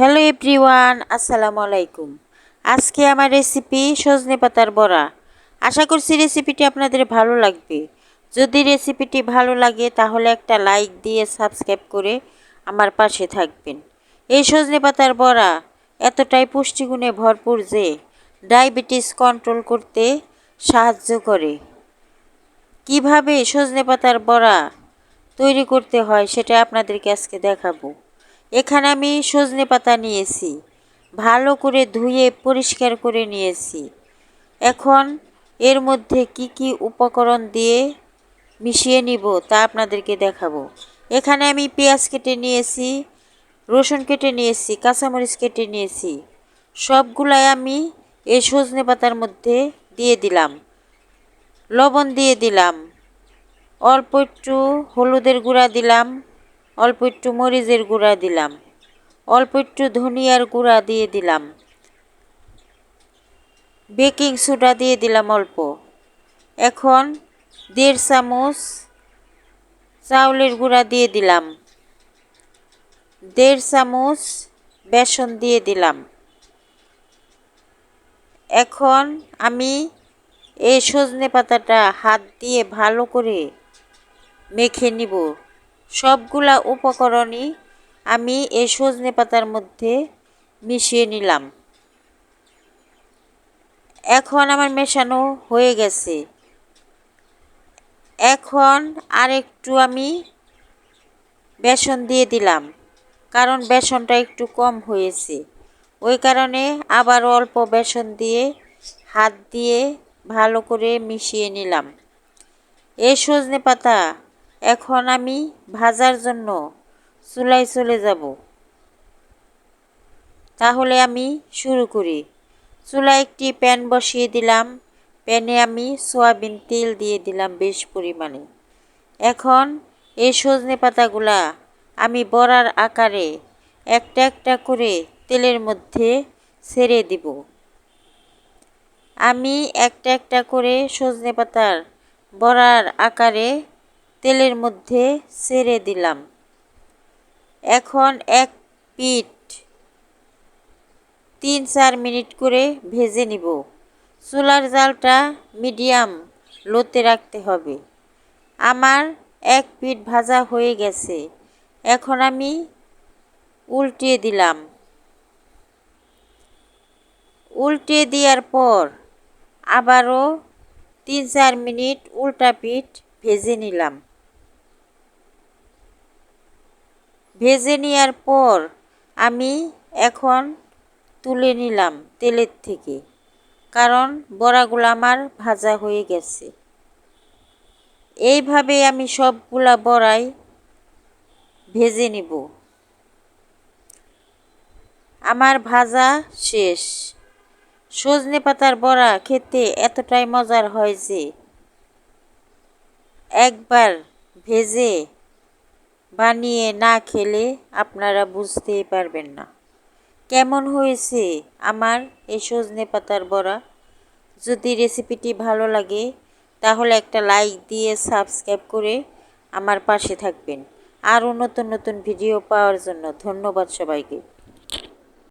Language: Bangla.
হ্যালো এভরিওয়ান, আসসালামু আলাইকুম। আজকে আমার রেসিপি সজনে পাতার বড়া। আশা করছি রেসিপিটি আপনাদের ভালো লাগবে। যদি রেসিপিটি ভালো লাগে তাহলে একটা লাইক দিয়ে সাবস্ক্রাইব করে আমার পাশে থাকবেন। এই সজনে পাতার বড়া এতটাই পুষ্টিগুণে ভরপুর যে ডায়াবেটিস কন্ট্রোল করতে সাহায্য করে। কিভাবে সজনে পাতার বড়া তৈরি করতে হয় সেটা আপনাদেরকে আজকে দেখাবো। এখানে আমি সজনে পাতা নিয়েছি, ভালো করে ধুয়ে পরিষ্কার করে নিয়েছি। এখন এর মধ্যে কি কি উপকরণ দিয়ে মিশিয়ে নিব তা আপনাদেরকে দেখাবো। এখানে আমি পেঁয়াজ কেটে নিয়েছি, রসুন কেটে নিয়েছি, কাঁচামরিচ কেটে নিয়েছি। সবগুলাই আমি এই সজনে পাতার মধ্যে দিয়ে দিলাম। লবণ দিয়ে দিলাম, অল্প একটু হলুদের গুঁড়া দিলাম, অল্প একটু মরিচের গুঁড়া দিলাম, অল্প একটু ধনিয়ার গুঁড়া দিয়ে দিলাম, বেকিং সোডা দিয়ে দিলাম অল্প। এখন 1.5 চামচ চাউলের গুঁড়া দিয়ে দিলাম, 1.5 চামচ বেসন দিয়ে দিলাম। এখন আমি এই সজনে পাতাটা হাত দিয়ে ভালো করে মেখে নিব। সবগুলা উপকরণই আমি এই সজনে পাতার মধ্যে মিশিয়ে নিলাম। এখন আমার মেশানো হয়ে গেছে। এখন আরেকটু আমি বেসন দিয়ে দিলাম, কারণ বেসনটা একটু কম হয়েছে। ওই কারণে আবার অল্প বেসন দিয়ে হাত দিয়ে ভালো করে মিশিয়ে নিলাম। এই সজনে পাতা এখন আমি ভাজার জন্য চুলায় চলে যাব। তাহলে আমি শুরু করি। চুলায় একটি প্যান বসিয়ে দিলাম। প্যানে আমি সয়াবিন তেল দিয়ে দিলাম বেশ পরিমাণে। এখন এই সজনে পাতাগুলা আমি বড়ার আকারে একটা একটা করে তেলের মধ্যে ছেড়ে দিব। আমি একটা একটা করে সজনে পাতার বড়ার আকারে তেলের মধ্যে ছেড়ে দিলাম। এখন এক পিঠ 3-4 মিনিট করে ভেজে নিব। চুলার জালটা মিডিয়াম লোতে রাখতে হবে। আমার এক পিঠ ভাজা হয়ে গেছে। এখন আমি উল্টিয়ে দিলাম। উল্টিয়ে দেওয়ার পর আবারও 3-4 মিনিট উল্টা পিঠ ভেজে নিলাম। ভেজে নেওয়ার পর আমি এখন তুলে নিলাম তেলের থেকে, কারণ বড়াগুলো আমার ভাজা হয়ে গেছে। এইভাবে আমি সবগুলা বড়াই ভেজে নিব। আমার ভাজা শেষ। সজনে পাতার বড়া খেতে এতটাই মজার হয় যে একবার ভেজে বানিয়ে না খেলে আপনারা বুঝতেই পারবেন না কেমন হয়েছে আমার এই সজনে পাতার বড়া। যদি রেসিপিটি ভালো লাগে তাহলে একটা লাইক দিয়ে সাবস্ক্রাইব করে আমার পাশে থাকবেন। আরও নতুন নতুন ভিডিও পাওয়ার জন্য ধন্যবাদ সবাইকে।